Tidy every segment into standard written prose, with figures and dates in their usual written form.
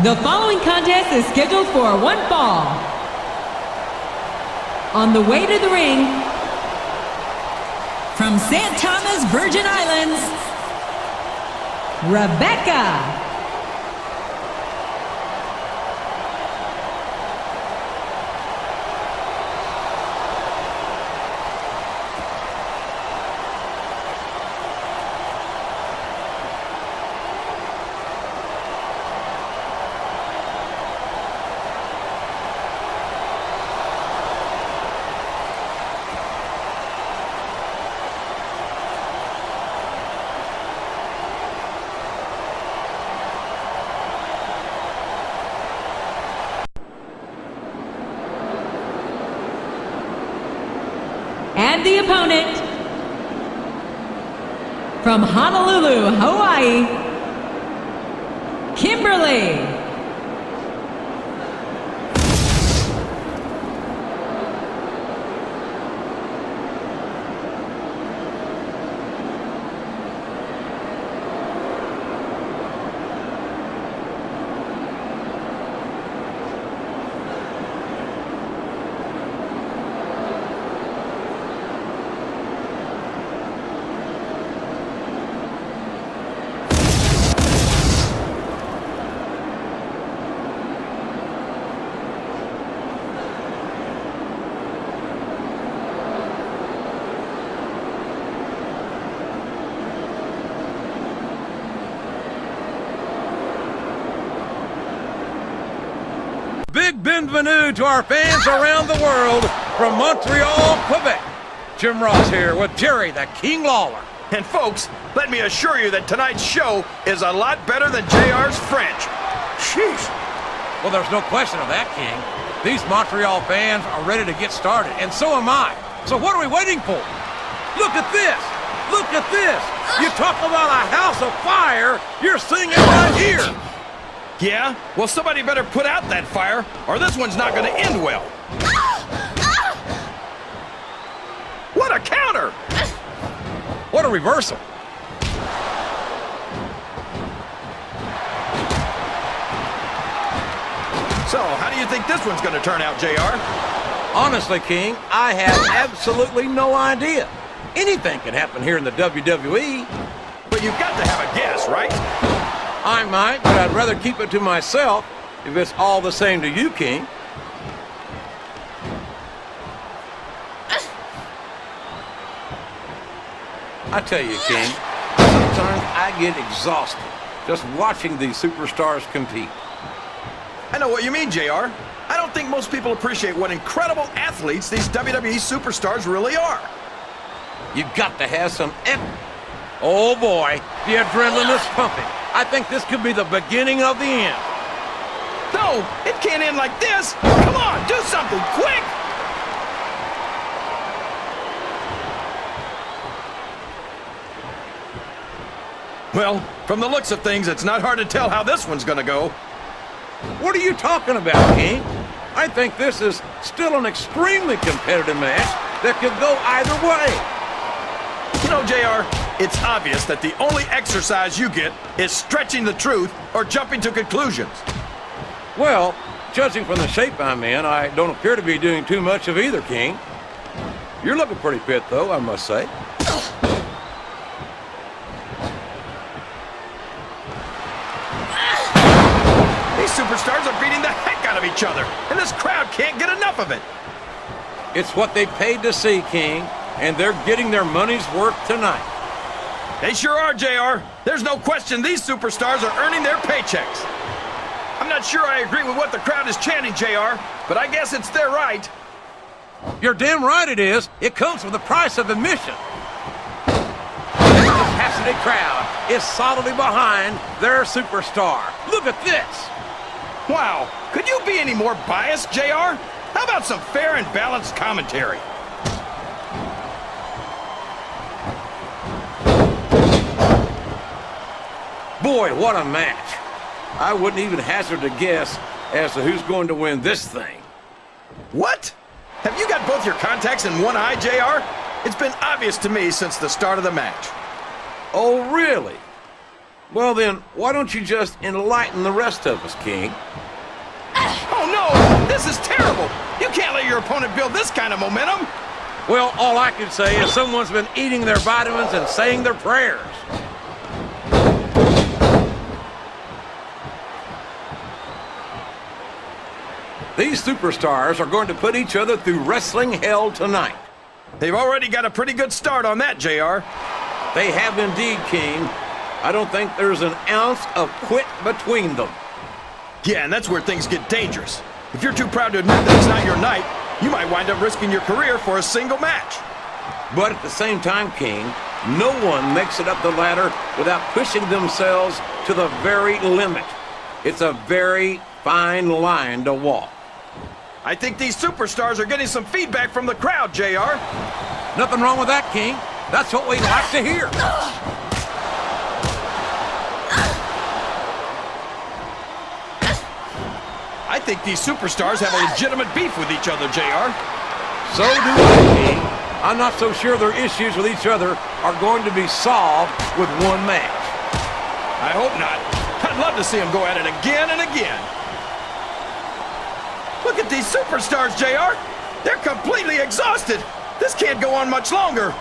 The following contest is scheduled for one fall. On the way to the ring, from St. Thomas, Virgin Islands, Rebecca. And the opponent, from Honolulu, Hawaii, Kimberly. Big bienvenue to our fans around the world from Montreal, Quebec. Jim Ross here with Jerry the King Lawler. And folks, let me assure you that tonight's show is a lot better than JR's French. Sheesh. Well, there's no question of that, King. These Montreal fans are ready to get started, and so am I. So what are we waiting for? Look at this. Look at this. You talk about a house of fire, you're seeing it right here. Yeah? Well, somebody better put out that fire, or this one's not going to end well. What a counter! What a reversal. So, how do you think this one's going to turn out, JR? Honestly, King, I have absolutely no idea. Anything can happen here in the WWE. But you've got to have a guess, right? I might, but I'd rather keep it to myself if it's all the same to you, King. I tell you, King, sometimes I get exhausted just watching these superstars compete. I know what you mean, JR. I don't think most people appreciate what incredible athletes these WWE superstars really are. You've got to have some Oh boy, the adrenaline is pumping. I think this could be the beginning of the end. No, it can't end like this. Come on, do something quick. Well, from the looks of things, it's not hard to tell how this one's gonna go. What are you talking about, King? I think this is still an extremely competitive match that could go either way. You know, JR, it's obvious that the only exercise you get is stretching the truth or jumping to conclusions. Well, judging from the shape I'm in, I don't appear to be doing too much of either, King. You're looking pretty fit, though, I must say. These superstars are beating the heck out of each other, and this crowd can't get enough of it. It's what they paid to see, King, and they're getting their money's worth tonight. They sure are, JR. There's no question these superstars are earning their paychecks. I'm not sure I agree with what the crowd is chanting, JR, but I guess it's their right. You're damn right it is. It comes with the price of admission. This capacity crowd is solidly behind their superstar. Look at this. Wow, could you be any more biased, JR? How about some fair and balanced commentary? Boy, what a match. I wouldn't even hazard a guess as to who's going to win this thing. What? Have you got both your contacts in one eye, JR? It's been obvious to me since the start of the match. Oh, really? Well then, why don't you just enlighten the rest of us, King? Oh no! This is terrible! You can't let your opponent build this kind of momentum! Well, all I can say is someone's been eating their vitamins and saying their prayers. These superstars are going to put each other through wrestling hell tonight. They've already got a pretty good start on that, JR. They have indeed, King. I don't think there's an ounce of quit between them. Yeah, and that's where things get dangerous. If you're too proud to admit that it's not your night, you might wind up risking your career for a single match. But at the same time, King, no one makes it up the ladder without pushing themselves to the very limit. It's a very fine line to walk. I think these superstars are getting some feedback from the crowd, JR. Nothing wrong with that, King. That's what we like to hear. I think these superstars have a legitimate beef with each other, JR. So do I, King. I'm not so sure their issues with each other are going to be solved with one match. I hope not. I'd love to see them go at it again and again. Look at these superstars, JR. They're completely exhausted. This can't go on much longer.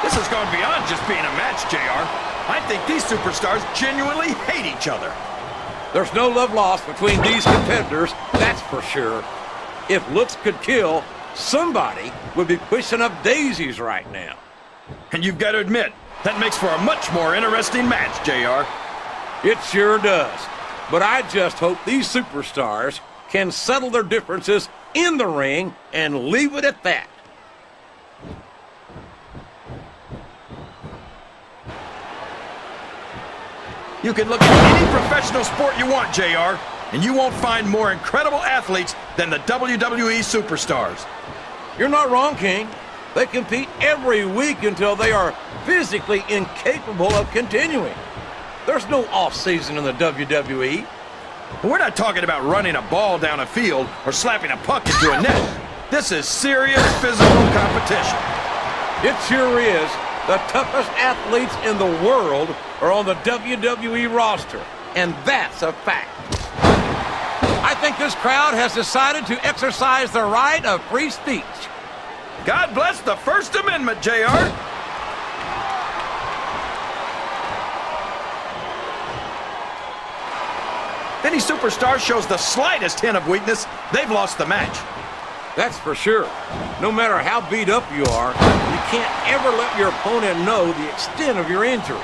This has gone beyond just being a match, JR. I think these superstars genuinely hate each other. There's no love lost between these competitors, that's for sure. If looks could kill, somebody would be pushing up daisies right now. And you've got to admit, that makes for a much more interesting match, JR. It sure does. But I just hope these superstars can settle their differences in the ring and leave it at that. You can look at any professional sport you want, JR, and you won't find more incredible athletes than the WWE superstars. You're not wrong, King. They compete every week until they are physically incapable of continuing. There's no off-season in the WWE. We're not talking about running a ball down a field or slapping a puck into a net. This is serious physical competition. It sure is. The toughest athletes in the world are on the WWE roster, and that's a fact. I think this crowd has decided to exercise their right of free speech. God bless the First Amendment, JR. If any superstar shows the slightest hint of weakness, they've lost the match. That's for sure. No matter how beat up you are, you can't ever let your opponent know the extent of your injuries.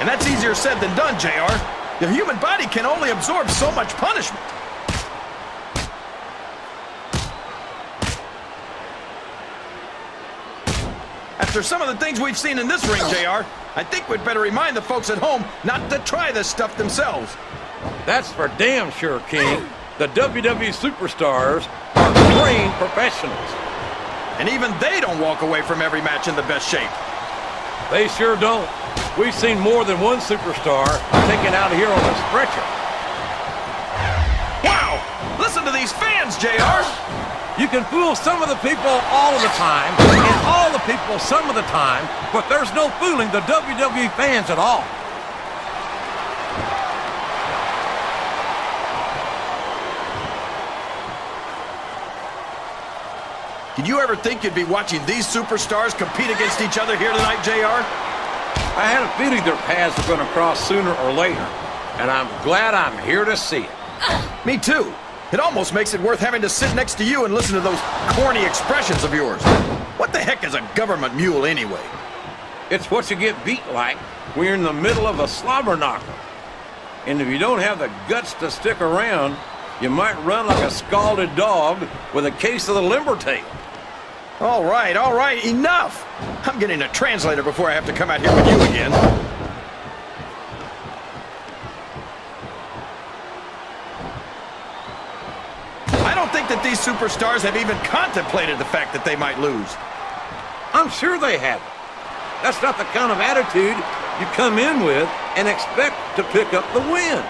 And that's easier said than done, JR. The human body can only absorb so much punishment. After some of the things we've seen in this ring, JR, I think we'd better remind the folks at home not to try this stuff themselves. That's for damn sure, King. The WWE superstars are trained professionals. And even they don't walk away from every match in the best shape. They sure don't. We've seen more than one superstar taken out of here on a stretcher. Wow! Listen to these fans, JR! You can fool some of the people all of the time, and all the people some of the time, but there's no fooling the WWE fans at all. Did you ever think you'd be watching these superstars compete against each other here tonight, JR? I had a feeling their paths were going to cross sooner or later, and I'm glad I'm here to see it. Me too. It almost makes it worth having to sit next to you and listen to those corny expressions of yours. What the heck is a government mule anyway? It's what you get beat like when you're in the middle of a slobber knocker. And if you don't have the guts to stick around, you might run like a scalded dog with a case of the limber tail. All right, enough! I'm getting a translator before I have to come out here with you again. I don't think that these superstars have even contemplated the fact that they might lose. I'm sure they haven't. That's not the kind of attitude you come in with and expect to pick up the win.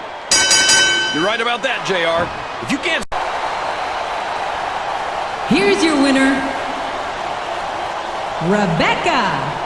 You're right about that, JR. If you can't... Here's your winner, Rebecca.